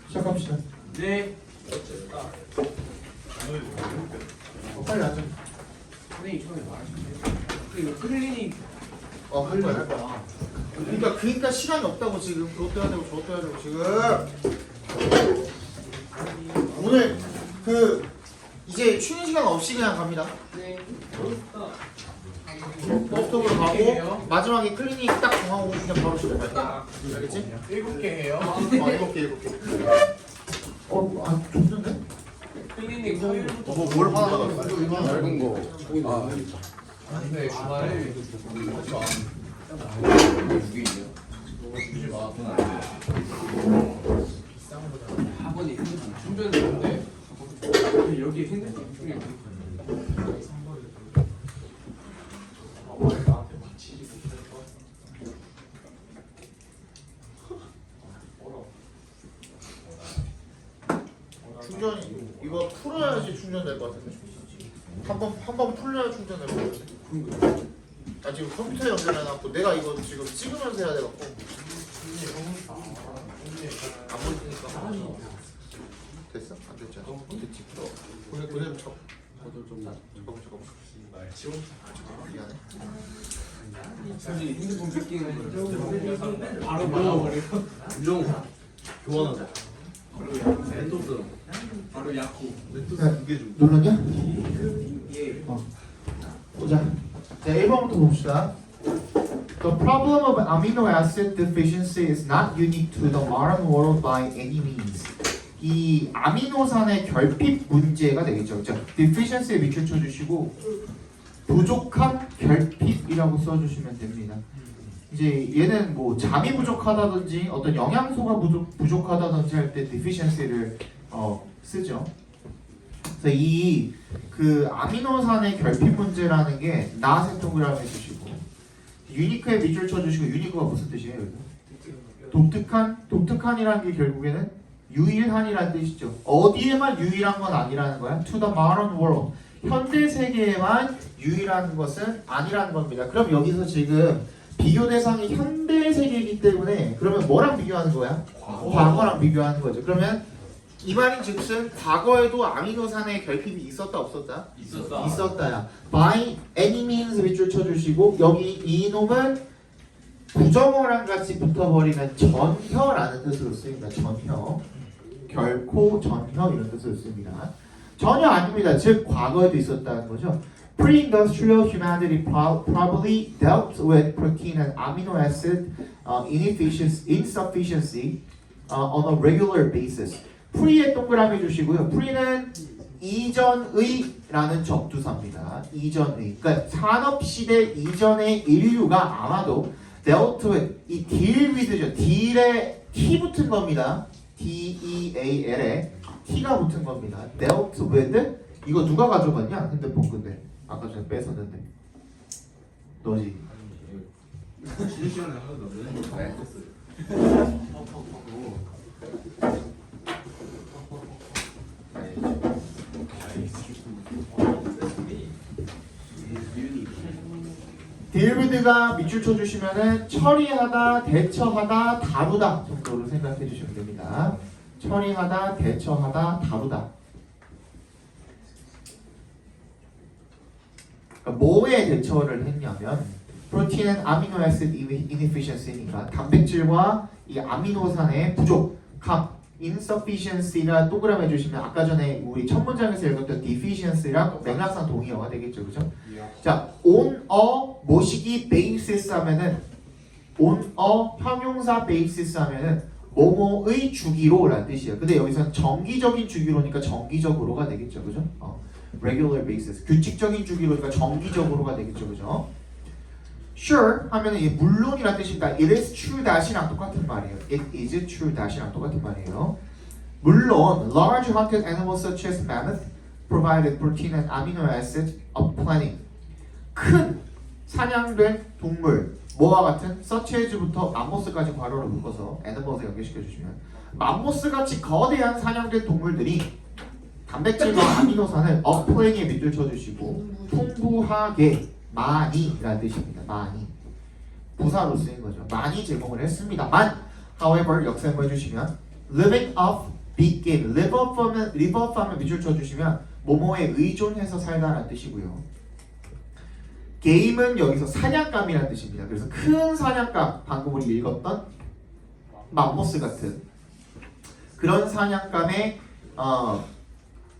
시작합시다. 네. 빨리 앉아. 선생님 처음에 말하셨는데 이거 클리닉 할 거야, 할 거야. 그러니까 시간이 없다고 지금. 그것도 해야 되고 저것도 해야 되고 지금. 오늘 이제 쉬는 시간 없이 그냥 갑니다. 네. 버스톱으로 가고 마지막에 클리닉 딱 정하고 그냥 바로 시작할게. 알겠지? 7개 해요. 7개. 좀 전데? 클리닉 3일부터 뭘 하나 나갔어? 얇은 거. 네, 주말에 학원이 핸드폰 충전되는데 여기 핸드폰 충전이 충전이 이거 풀어야지 충전될 것 같은데. 한번 풀려야 충전될 것 같은데. 나 지금 컴퓨터에 연결해놨고 내가 이거 지금 찍으면서 해야 돼갖고 안 보이니까. 됐어? 안 됐지? 됐지? 그대로 쳐. 잠깐만. 미안해. 선생님 핸드폰 뺏기는 바로 막아버려. 유정 교환하자. 멘토스. 바로 야쿠. 멘토스 2개 줘. 눌렀냐? 예. 보자. 자, 1번부터 봅시다. The problem of amino acid deficiency is not unique to the modern world by any means. 이 아미노산의 결핍 문제가 되겠죠. 자, deficiency에 밑줄 쳐주시고 부족한 결핍이라고 써주시면 됩니다. 이제 얘는 뭐 잠이 부족하다든지 어떤 영양소가 부족하다든지 할 때 deficiency를 쓰죠. 그래서 이 아미노산의 결핍 문제라는 게 나센 동그라미 해주시고 유니크에 밑줄 쳐주시고 유니크가 무슨 뜻이에요? 독특한이라는 게 결국에는 유일한이라는 뜻이죠. 어디에만 유일한 건 아니라는 거야. To the modern world. 현대 세계에만 유일한 것은 아니라는 겁니다. 그럼 여기서 지금 비교 대상이 현대 세계이기 때문에 그러면 뭐랑 비교하는 거야? 과거랑 비교하는 거죠. 그러면 이 말인 즉슨 과거에도 아미노산의 결핍이 있었다 없었다? 있었다야. By any means 밑줄 쳐주시고 여기 이놈은 부정어랑 같이 붙어버리면 전혀라는 뜻으로 쓰입니다. 전혀. 결코 전혀 이런 뜻으로 씁니다. 전혀 아닙니다. 즉 과거에도 있었다는 거죠. Pre-industrial humanity probably dealt with protein and amino acid insufficiency on a regular basis. Pre에 동그라미 주시고요. Pre는 이전의라는 접두사입니다. 이전의. 그러니까 산업시대 이전의 인류가 아마도 dealt with, 이 deal with죠. deal에 T 붙은 겁니다. D-E-A-L에 T가 붙은 겁니다. dealt with. 이거 누가 가져갔냐? 핸드폰 근데 아까 전에 뺏었는데 너지. 쉬는 시간에 하나도 안 돼. 딜비드가 밑줄 쳐주시면은 처리하다, 대처하다, 다루다 정도로 생각해 주시면 됩니다. 처리하다, 대처하다, 다루다. 그러니까 뭐에 대처를 했냐면 프로틴은 아미노 애시드 inefficiency니까 단백질과 이 아미노산의 부족함, insufficiency가 동그라미 해주시면 아까 전에 우리 첫 문장에서 읽었던 deficiency랑 맥락상 동의어가 되겠죠, 그죠? 자, on a 모시기 basis 하면은 on a 형용사 basis 하면은 뭐뭐의 주기로라는 뜻이에요. 근데 여기서는 정기적인 주기로니까 정기적으로가 되겠죠, 그죠? regular basis, 규칙적인 주기로니까 정기적으로가 되겠죠, 그죠? Sure 하면은 이 물론이라는 뜻이니까 it is true that이랑 똑같은 말이에요. It is true that이랑 똑같은 말이에요. 물론 large hunted animals such as mammoth provided protein and amino acid of plenty. 큰 사냥된 동물 뭐와 같은 such as부터 맘모스까지 괄호로 묶어서 animals에 연결시켜 주시면 맘모스 같이 거대한 사냥된 동물들이 단백질과 아미노산을 of plenty에 밑줄 쳐주시고 풍부하게 많이라는 뜻입니다. 많이 부사로 쓰인 거죠. 많이 제공을 했습니다만 However, 역사해 주시면 living off begin. live off 하면 밑줄 쳐주시면 뭐뭐에 의존해서 살다라는 뜻이고요. 게임은 여기서 사냥감이라는 뜻입니다. 그래서 큰 사냥감, 방금 우리 읽었던 맘모스 같은 그런 사냥감에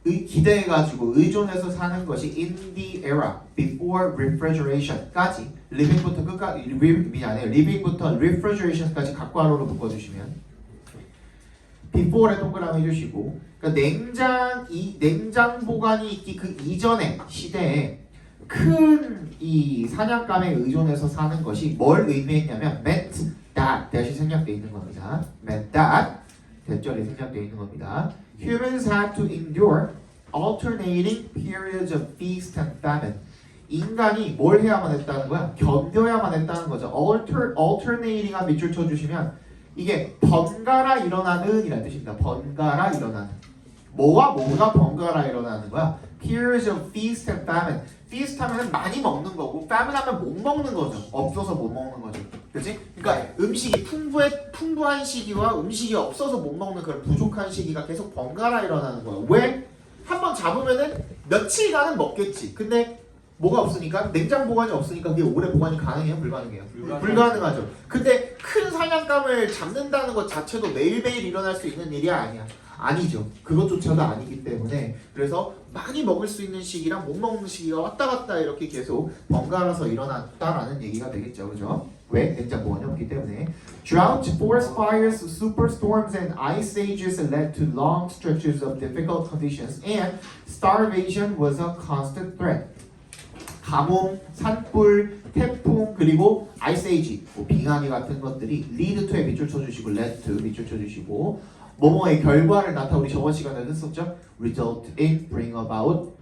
기대해가지고 의존해서 사는 것이 in the era before refrigeration까지 living부터 끝까지 living부터 refrigeration까지 각괄호로 묶어주시면 before에 동그라미 해주시고 그러니까 냉장 보관이 있기 그 이전의 시대에 큰 이 사냥감에 의존해서 사는 것이 뭘 의미했냐면 meant that 대시 생략되어 있는 겁니다. meant that 대절이 생략되어 있는 겁니다. Humans had to endure alternating periods of feast and famine. 인간이 뭘 해야만 했다는 거야? 견뎌야만 했다는 거죠. alternating한 밑줄 쳐주시면 이게 번갈아 일어나는 이라는 뜻입니다. 번갈아 일어나는. 뭐가 번갈아 일어나는 거야? Periods of feast and famine. feast 하면은 많이 먹는 거고 famine 하면 못 먹는 거죠. 없어서 못 먹는 거죠. 그렇지? 그러니까 음식이 풍부한 시기와 음식이 없어서 못 먹는 그런 부족한 시기가 계속 번갈아 일어나는 거야. 왜? 한번 잡으면은 며칠간은 먹겠지. 근데 뭐가 없으니까 냉장 보관이 없으니까 그게 오래 보관이 가능해요? 불가능해요? 불가능하죠. 근데 큰 사냥감을 잡는다는 것 자체도 매일매일 일어날 수 있는 일이 아니야. 아니죠. 그것조차도 아니기 때문에 그래서 많이 먹을 수 있는 시기랑 못 먹는 시기가 왔다 갔다 이렇게 계속 번갈아서 일어났다라는 얘기가 되겠죠. 그죠? 왜? 냉장 보관이 없기 때문에. Drought, forest fires, superstorms, and ice ages led to long stretches of difficult conditions, and starvation was a constant threat. 가뭄, 산불, 태풍, 그리고 아이스에이지, 빙하기 같은 것들이 lead to에 밑줄 쳐주시고 led to 밑줄 쳐주시고 뭐뭐의 결과를 나타 우리 저번 시간에 했었죠? result in, bring about,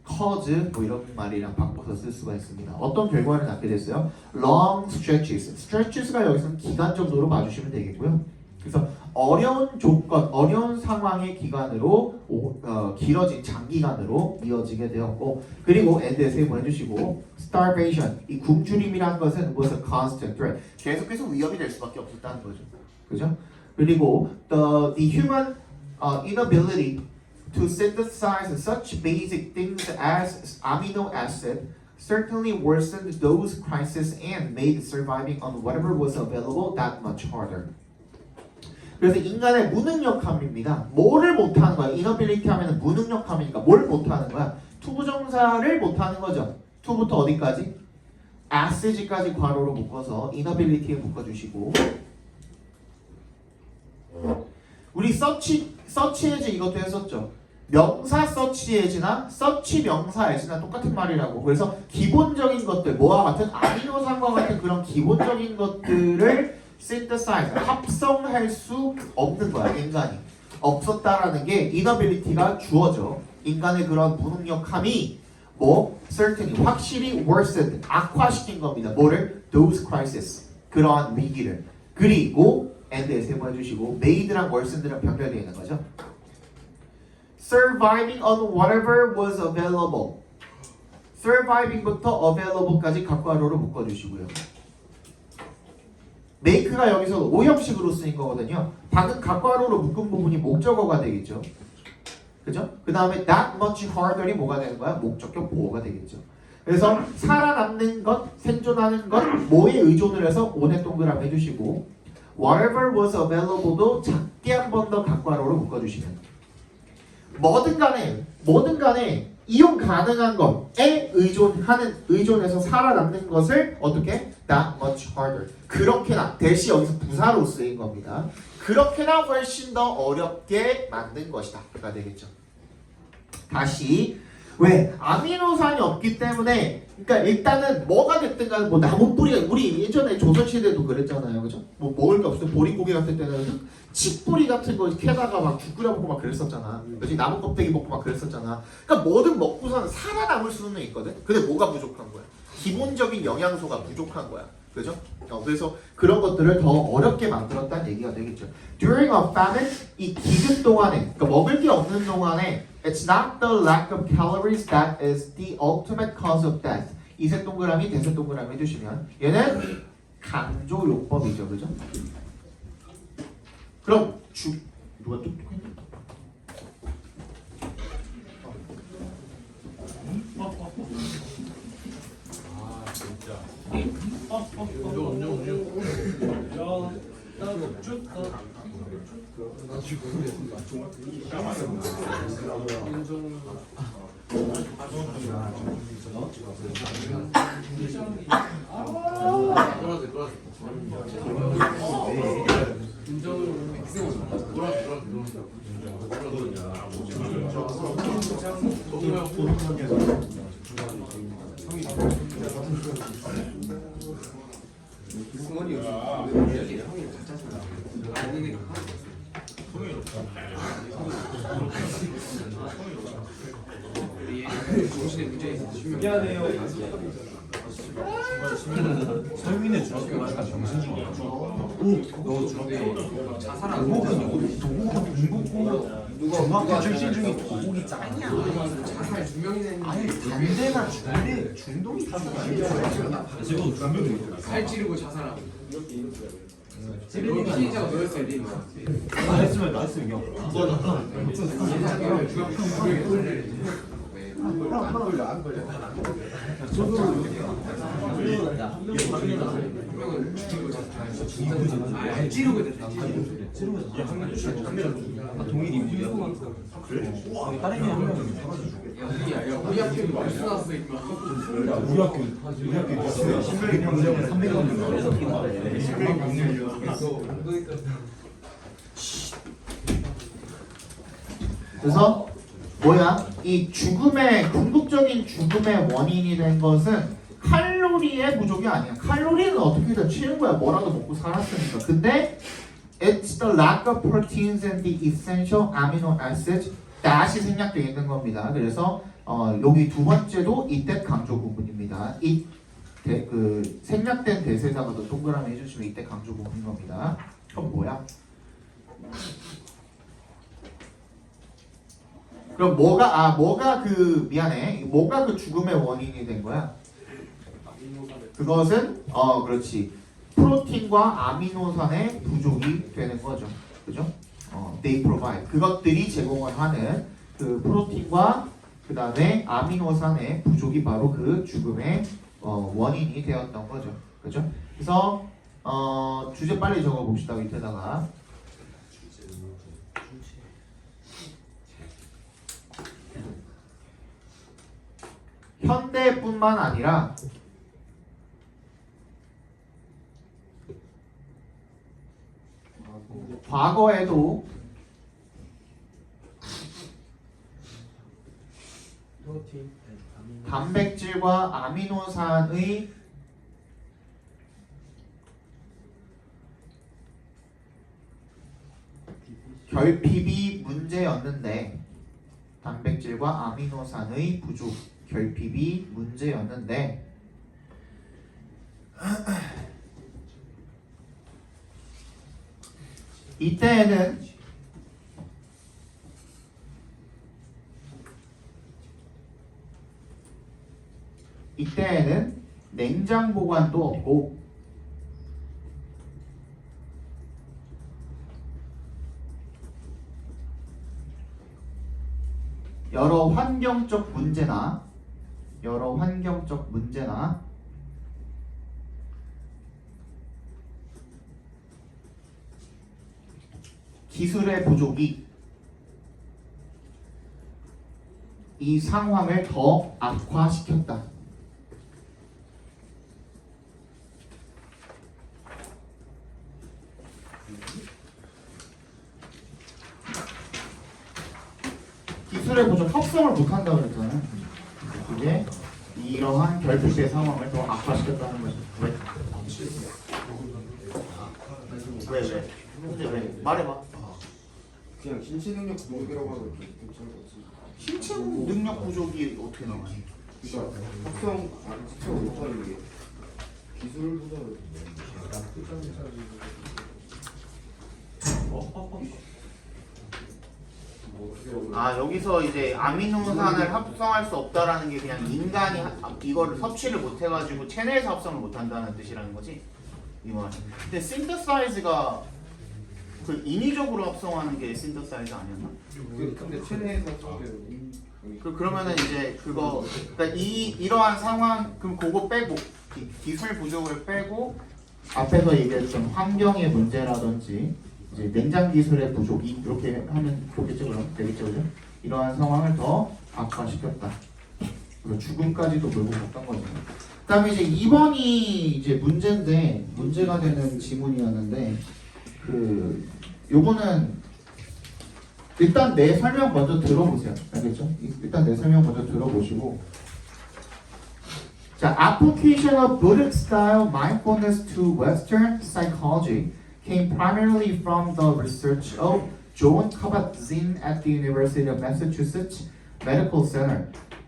cause 이런 말이랑 바꿔서 쓸 수가 있습니다. 어떤 결과를 낳게 됐어요? long stretches. stretches가 여기서는 기간 정도로 봐주시면 되겠고요. 그래서 어려운 조건, 어려운 상황의 기간으로 길어진 장기간으로 이어지게 되었고 그리고 end에 세모해주시고 starvation, 이 굶주림이라는 것은 was a constant threat. 계속해서 위협이 될 수밖에 없었다는 거죠. 그죠? 그리고 the human inability to synthesize such basic things as amino acid certainly worsened those crises and made surviving on whatever was available that much harder. 그래서 인간의 무능력함입니다. 뭐를 못하는 거야? inability 하면 무능력함이니까 뭘 못하는 거야? 투부정사를 못하는 거죠. to부터 어디까지? as까지 괄호로 묶어서 inability에 묶어주시고 우리 search as 이것도 했었죠. 명사 search as나 search 명사 as나 똑같은 말이라고. 그래서 기본적인 것들, 뭐와 같은 아미노산과 같은 그런 기본적인 것들을 synthesize, 합성할 수 없는 거야, 인간이. 없었다라는 게 inability가 주어져. 인간의 그런 무능력함이 certainly, 확실히 worsened, 악화시킨 겁니다. 뭐를? those crises, 그러한 위기를. 그리고 end에 세모해주시고 made랑 worsened랑 병렬되어 있는 거죠. surviving on whatever was available. surviving부터 available까지 각괄호로 묶어주시고요. make가 여기서 오형식으로 쓰인 거거든요. 방금 각괄호로 묶은 부분이 목적어가 되겠죠. 그죠? 그 다음에 that much harder이 뭐가 되는 거야? 목적격 보어가 되겠죠. 그래서 살아남는 것, 생존하는 것, 뭐에 의존을 해서 on에 동그라미 해주시고 whatever was available도 작게 한 번 더 각괄호로 묶어주시면 뭐든 간에 이용 가능한 것에 의존해서 살아남는 것을 어떻게? that much harder. 그렇게나, 대시 여기서 부사로 쓰인 겁니다. 그렇게나 훨씬 더 어렵게 만든 것이다가 되겠죠. 다시 왜? 아미노산이 없기 때문에 그러니까 일단은 뭐가 됐든 간에 나무 뿌리가 우리 예전에 조선시대도 그랬잖아요. 그죠? 먹을 게 없으면 보릿고기 같은 때는 칡뿌리 같은 거 캐다가 막 죽 끓여 먹고 막 그랬었잖아. 그치? 나무 껍데기 먹고 막 그랬었잖아. 그러니까 뭐든 먹고서는 살아남을 수는 있거든. 근데 뭐가 부족한 거야? 기본적인 영양소가 부족한 거야. 그죠? 그래서 그런 것들을 더 어렵게 만들었다는 얘기가 되겠죠. During a famine, 이 기근 동안에, 그러니까 먹을 게 없는 동안에 It's not the lack of calories that is the ultimate cause of death. 이색 동그라미, 대색 동그라미 해주시면 얘는 강조요법이죠. 그죠? 그럼 누가 똑똑했니? 아 진짜. 운정. 승원이 형이 가짜 사람. 아니네. 정신에 문제 있어. 미안해요. 설민의 중학교 가니까 정신 좀 없어. 너 중학교 자살한 중학교 출신 중에 도복이 짱이야. 자살 두 명이나 아니 했는데 반대나 중동이 다 지금 중명이 살 찌르고 자살하고. 여기 피해자가 너였어야 돼. 나했으면 형. 안 찌르고 됐다. 동일이 우리야. 다른 애한 명. 야, 우리 학교는 말수 나왔어 임마. 우리 학교 있어요. 300명 300명. 그래서 뭐야? 이 죽음의 궁극적인 죽음의 원인이 된 것은 칼로리의 부족이 아니야. 칼로리는 어떻게든 채운 거야. 뭐라도 먹고 살았으니까. 근데 it's the lack of proteins and the essential amino acids that이 생략되어 있는 겁니다. 그래서 여기 두 번째도 이때 강조 부분입니다. 그 생략된 대세사가 더 동그라미 해주시면 이때 강조 부분인 겁니다. 그럼 뭐야? 그럼 뭐가 그 죽음의 원인이 된 거야? 그것은 그렇지. 프로틴과 아미노산의 부족이 되는 거죠. 그죠? They provide. 그것들이 제공을 하는 그 프로틴과 그 다음에 아미노산의 부족이 바로 그 죽음의 원인이 되었던 거죠. 그죠? 그래서 주제 빨리 적어 봅시다. 밑에다가. 현대뿐만 아니라 과거에도 단백질과 아미노산의 결핍이 문제였는데 단백질과 아미노산의 부족 결핍이 문제였는데 이때에는 냉장 보관도 없고 여러 환경적 문제나 기술의 부족이 이 상황을 더 악화시켰다. 기술의 부족, 합성을 못한다고 그랬잖아요. 그게 이러한 결핍의 상황을 더 악화시켰다는 거죠. 왜? 말해봐. 그냥 신체 능력 부족이라고 하면 좀 괜찮을 것 같습니다. 신체 능력 부족이 어떻게 나와요? 그러니까 합성을 못하는 게 기술보다는 여기서 이제 아미노산을 합성할 수 없다라는 게 그냥 인간이 이거를 섭취를 못 해가지고 체내에서 합성을 못 한다는 뜻이라는 거지. 이 말. 근데 synthesize가 그 인위적으로 합성하는 게 신터사이저 아니었나? 근데 체내에서 그러면은 이제 그거 그러니까 이러한 상황 그럼 그거 빼고 기술 부족을 빼고 앞에서 얘기했던 환경의 문제라든지 이제 냉장 기술의 부족이 이렇게 하면 좋겠죠, 그럼 되겠죠, 그죠? 이러한 상황을 더 악화시켰다. 그래서 죽음까지도 몰고 갔던 거죠. 그다음에 이제 2번이 이제 문제인데 문제가 되는 지문이었는데 그 요거는 일단 내 설명 먼저 들어보세요. 알겠죠? 일단 내 설명 먼저 들어보시고 자, application of Buddhist style mindfulness to Western psychology came primarily from the research of John Kabat-Zinn at the University of Massachusetts Medical Center.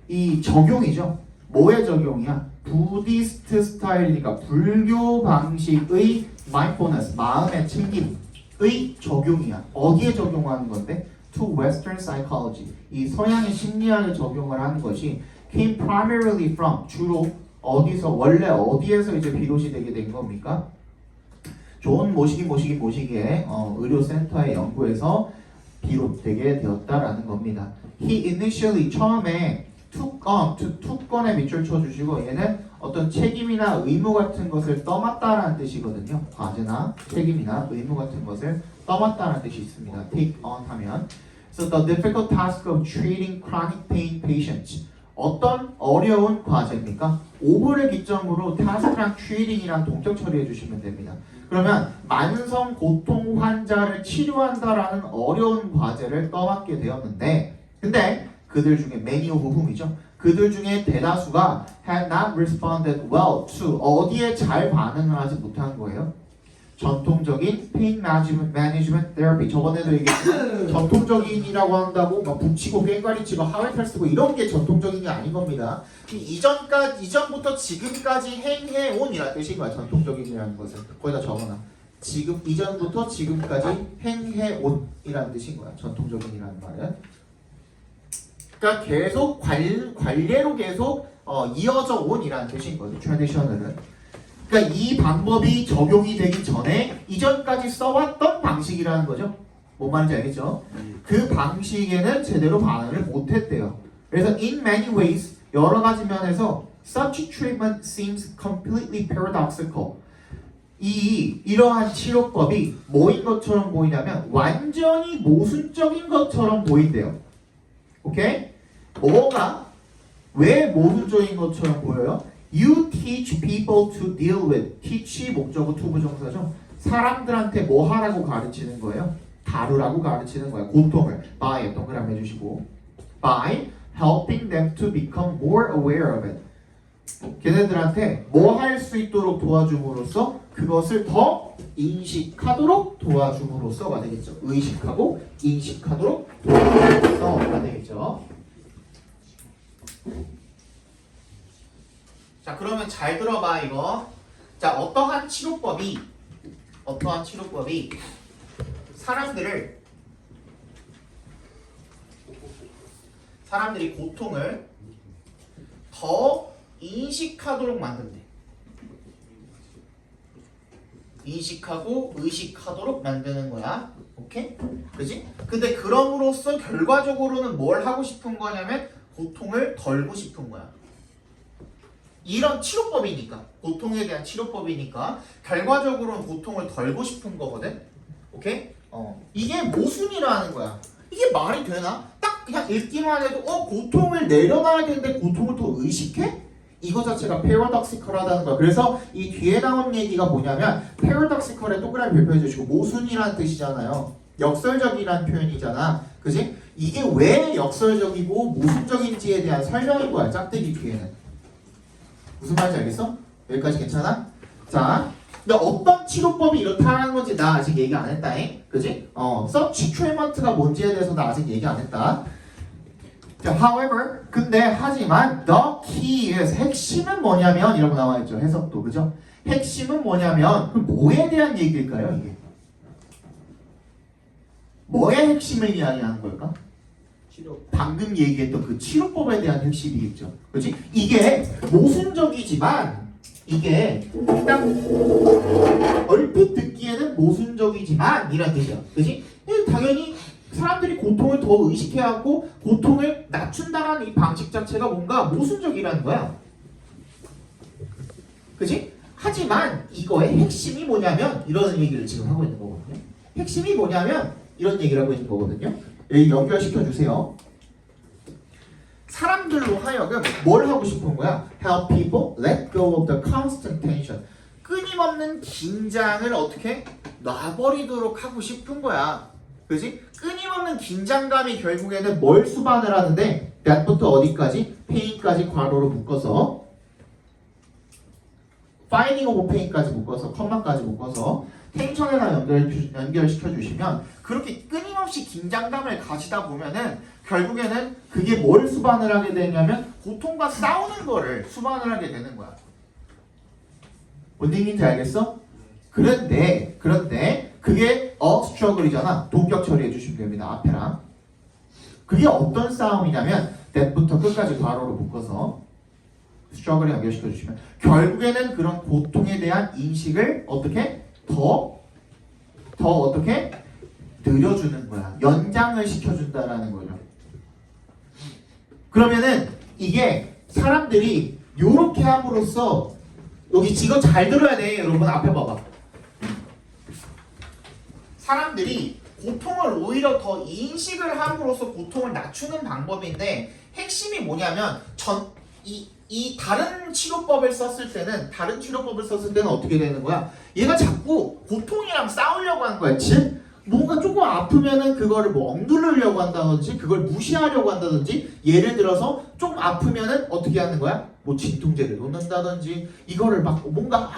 이 적용이죠. 뭐의 적용이야? 부디스트 스타일이니까 불교 방식의 mindfulness, 마음의 챙김의 적용이야. 어디에 적용하는 건데? To Western psychology. 이 서양의 심리학에 적용을 하는 것이 came primarily from 주로 어디서 원래 어디에서 이제 비롯이 되게 된 겁니까? 좋은 모시기의 의료센터의 연구에서 비롯되게 되었다라는 겁니다. He initially 처음에 투건에 밑줄 쳐주시고 얘는 어떤 책임이나 의무 같은 것을 떠맡다라는 뜻이거든요. 과제나 책임이나 의무 같은 것을 떠맡다라는 뜻이 있습니다. Take on 하면 So the difficult task of treating chronic pain patients 어떤 어려운 과제입니까? 오브를 기점으로 task랑 treating이랑 동적 처리해 주시면 됩니다. 그러면 만성 고통 환자를 치료한다라는 어려운 과제를 떠맡게 되었는데 근데 그들 중에 many of whom이죠. 그들 중에 대다수가 had not responded well to 어디에 잘 반응을 하지 못한 거예요? 전통적인 pain management therapy 저번에도 얘기했지만 전통적인이라고 한다고 막 붙이고 꽹과리치고 하회탈 쓰고 이런 게 전통적인 게 아닌 겁니다. 이전부터 지금까지 행해온이라는 뜻인 거야. 전통적인이라는 것은 거기다 적어놔. 지금 이전부터 지금까지 행해온이라는 뜻인 거야. 전통적인이라는 말은. 그러니까 계속 관례로 계속 이어져 온이라는 뜻인 거죠. 트래디셔널은. 그러니까 이 방법이 적용이 되기 전에 이전까지 써왔던 방식이라는 거죠. 뭔 말인지 알겠죠? 그 방식에는 제대로 반응을 못했대요. 그래서 in many ways 여러 가지 면에서 such treatment seems completely paradoxical. 이러한 치료법이 뭐인 것처럼 보이냐면 완전히 모순적인 것처럼 보인대요. 오케이? 뭐가 왜 모순적인 것처럼 보여요? You teach people to deal with. teach 목적어 to 부정사죠. 사람들한테 뭐 하라고 가르치는 거예요? 다루라고 가르치는 거예요. 고통을 by 동그라미 해주시고 by helping them to become more aware of it. 걔네들한테 뭐 할 수 있도록 도와줌으로써 그것을 더 인식하도록 도와줌으로써가 되겠죠. 의식하고 인식하도록 도와줌으로써가 되겠죠. 자, 그러면 잘 들어봐 이거. 자, 어떠한 치료법이 사람들이 고통을 더 인식하도록 만든대. 인식하고 의식하도록 만드는 거야. 오케이? 그지? 근데 그럼으로써 결과적으로는 뭘 하고 싶은 거냐면 고통을 덜고 싶은 거야. 이런 치료법이니까 고통에 대한 치료법이니까 결과적으로는 고통을 덜고 싶은 거거든. 오케이? 이게 모순이라는 거야. 이게 말이 되나? 딱 그냥 읽기만 해도 고통을 내려놔야 되는데 고통을 또 의식해? 이거 자체가 paradoxical하다는 거야. 그래서 이 뒤에 나온 얘기가 뭐냐면 paradoxical에 동그라미 별표해 주시고 모순이라는 뜻이잖아요. 역설적이라는 표현이잖아. 그지? 이게 왜 역설적이고 모순적인지에 대한 설명인 거야. 짝대기 뒤에는. 무슨 말인지 알겠어? 여기까지 괜찮아? 자, 근데 어떤 치료법이 이렇다는 건지 나 아직 얘기 안 했다잉. 그지? such treatment가 뭔지에 대해서 나 아직 얘기 안 했다. 자, however, 근데 하지만 the key is 핵심은 뭐냐면 이라고 나와 있죠. 해석도. 그죠? 핵심은 뭐냐면 그럼 뭐에 대한 얘기일까요, 이게? 뭐의 핵심을 이야기하는 걸까? 방금 얘기했던 그 치료법에 대한 핵심이겠죠. 그렇지? 이게 모순적이지만 이게 딱 얼핏 듣기에는 모순적이지만 이란 뜻이야. 그지? 당연히 사람들이 고통을 더 의식해하고 고통을 낮춘다는 이 방식 자체가 뭔가 모순적이라는 거야. 그지? 하지만 이거의 핵심이 뭐냐면 이런 얘기를 지금 하고 있는 거거든요. 핵심이 뭐냐면 이런 얘기를 하고 있는 거거든요. 여기 연결시켜 주세요. 사람들로 하여금 뭘 하고 싶은 거야? Help people let go of the constant tension. 끊임없는 긴장을 어떻게 놔버리도록 하고 싶은 거야. 그지? 끊임없는 긴장감이 결국에는 뭘 수반을 하는데 that부터 어디까지? pain까지 괄호로 묶어서 finding of pain까지 묶어서 컴마까지 묶어서 텐션에다 연결시켜 주시면 그렇게 끊임없이 긴장감을 가지다 보면은 결국에는 그게 뭘 수반을 하게 되냐면 고통과 싸우는 거를 수반을 하게 되는 거야. 뭔 얘기인지 알겠어? 그런데 그게 struggle이잖아. 동격 처리해 주시면 됩니다. 앞에랑. 그게 어떤 싸움이냐면 that부터 끝까지 괄호로 묶어서 struggle에 연결시켜 주시면 결국에는 그런 고통에 대한 인식을 어떻게 더 어떻게 늘려주는 거야. 연장을 시켜준다라는 거죠. 그러면은 이게 사람들이 요렇게 함으로써 여기 이거 잘 들어야 돼. 여러분 앞에 봐봐. 사람들이 고통을 오히려 더 인식을 함으로써 고통을 낮추는 방법인데 핵심이 뭐냐면 이 다른 치료법을 썼을 때는 어떻게 되는 거야? 얘가 자꾸 고통이랑 싸우려고 하는 거야. 즉 뭔가 조금 아프면은 그거를 뭐 억누르려고 한다든지 그걸 무시하려고 한다든지 예를 들어서 좀 아프면은 어떻게 하는 거야? 뭐 진통제를 놓는다든지 이거를 막 뭔가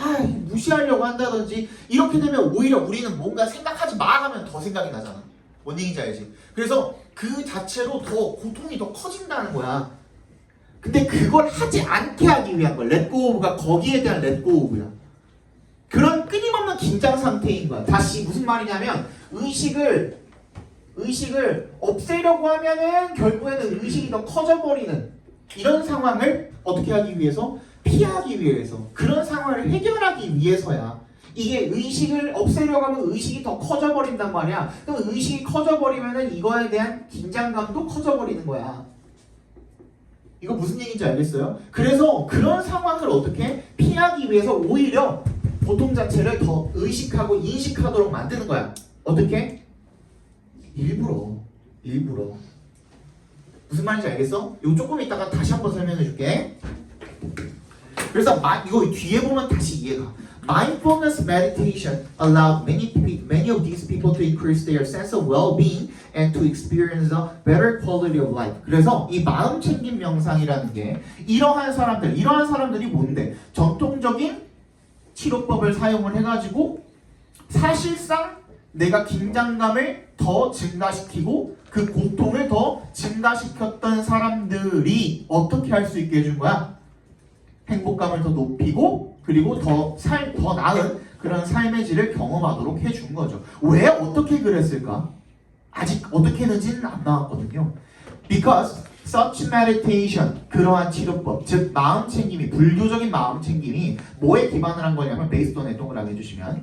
무시하려고 한다든지 이렇게 되면 오히려 우리는 뭔가 생각하지 마 하면 더 생각이 나잖아. 뭔 얘기인지 알지? 그래서 그 자체로 더 고통이 더 커진다는 거야. 근데 그걸 하지 않게 하기 위한 거야. 렛고오브가 거기에 대한 렛고오브야. 그런 끊임없는 긴장 상태인 거야. 다시 무슨 말이냐면 의식을 없애려고 하면은 결국에는 의식이 더 커져버리는 이런 상황을 어떻게 하기 위해서? 피하기 위해서. 그런 상황을 해결하기 위해서야. 이게 의식을 없애려고 하면 의식이 더 커져버린단 말이야. 그럼 의식이 커져버리면은 이거에 대한 긴장감도 커져버리는 거야. 이거 무슨 얘기인지 알겠어요? 그래서 그런 상황을 어떻게 피하기 위해서 오히려 고통 자체를 더 의식하고 인식하도록 만드는 거야. 어떻게? 일부러. 무슨 말인지 알겠어? 이거 조금 이따가 다시 한번 설명해 줄게. 그래서 이거 뒤에 보면 다시 이해가. Mindfulness meditation allowed many of these people to increase their sense of well-being and to experience a better quality of life. 그래서 이 마음 챙김 명상이라는 게 이러한 사람들이 뭔데? 전통적인 치료법을 사용을 해가지고 사실상 내가 긴장감을 더 증가시키고 그 고통을 더 증가시켰던 사람들이 어떻게 할 수 있게 해준 거야? 행복감을 더 높이고 그리고 더 나은 그런 삶의 질을 경험하도록 해준 거죠. 왜 어떻게 그랬을까? 아직 어떻게 했는지는 안 나왔거든요. Because such meditation, 그러한 치료법, 즉 마음 챙김이, 불교적인 마음 챙김이 뭐에 기반을 한 거냐면 based on 에 동그라미 해주시면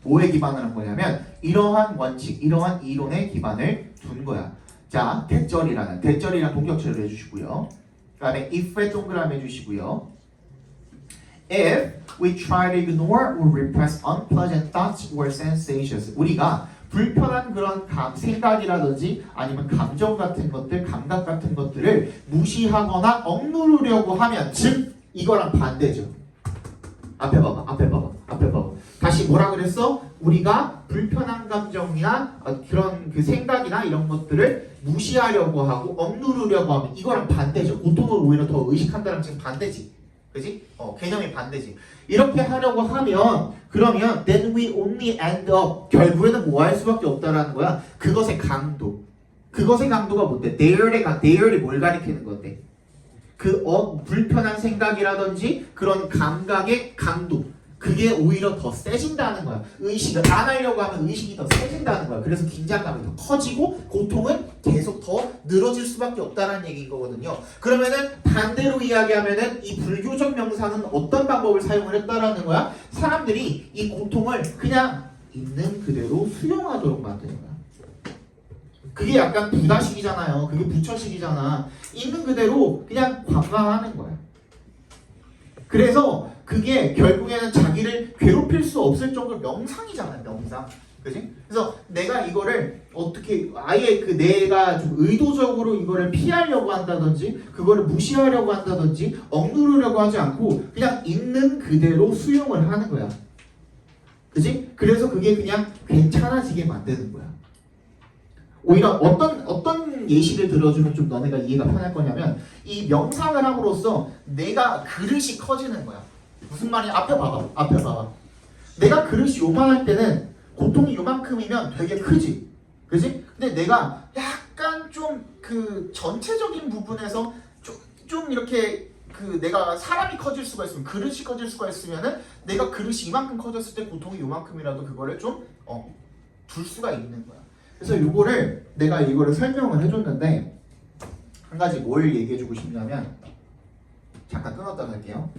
뭐에 기반을 한 거냐면 이러한 원칙, 이러한 이론에 기반을 둔 거야. 자, 대절이란 동격처리를 해주시고요. 그 다음에 if에 동그라미 해주시고요. If we try to ignore or repress unpleasant thoughts or sensations, 우리가 불편한 그런 생각이라든지 아니면 감정 같은 것들, 감각 같은 것들을 무시하거나 억누르려고 하면 즉 이거랑 반대죠. 앞에 봐봐. 다시 뭐라 그랬어? 우리가 불편한 감정이나 그런 그 생각이나 이런 것들을 무시하려고 하고 억누르려고 하면 이거랑 반대죠. 고통을 오히려 더 의식한다는 지금 반대지. 그지? 개념이 반대지. 이렇게 하려고 하면 그러면 then we only end up 결국에는 뭐 할 수밖에 없다라는 거야. 그것의 강도가 뭔데? theor이 뭘 가리키는 건데? 그 불편한 생각이라든지 그런 감각의 강도 그게 오히려 더 세진다는 거야. 의식을 안 하려고 하면 의식이 더 세진다는 거야. 그래서 긴장감이 더 커지고 고통은 계속 더 늘어질 수밖에 없다는 얘기인 거거든요. 그러면은 반대로 이야기하면은 이 불교적 명상은 어떤 방법을 사용을 했다라는 거야? 사람들이 이 고통을 그냥 있는 그대로 수용하도록 만드는 거야. 그게 약간 부다식이잖아요. 그게 부처식이잖아. 있는 그대로 그냥 관광하는 거야. 그래서 그게 결국에는 자기를 괴롭힐 수 없을 정도로 명상이잖아요. 명상. 그지? 그래서 내가 이거를 어떻게 아예 그 내가 좀 의도적으로 이거를 피하려고 한다든지 그거를 무시하려고 한다든지 억누르려고 하지 않고 그냥 있는 그대로 수용을 하는 거야. 그지? 그래서 그게 그냥 괜찮아지게 만드는 거야. 오히려 어떤 예시를 들어주면 좀 너네가 이해가 편할 거냐면 이 명상을 함으로써 내가 그릇이 커지는 거야. 무슨 말이야? 앞에 봐봐. 내가 그릇이 요만할 때는 고통이 요만큼이면 되게 크지. 그지? 근데 내가 약간 좀 그 전체적인 부분에서 좀 이렇게 그 내가 사람이 커질 수가 있으면 그릇이 커질 수가 있으면은 내가 그릇이 이만큼 커졌을 때 고통이 요만큼이라도 그거를 좀 둘 수가 있는 거야. 그래서 요거를 내가 이거를 설명을 해줬는데 한 가지 뭘 얘기해주고 싶냐면 잠깐 끊었다 갈게요.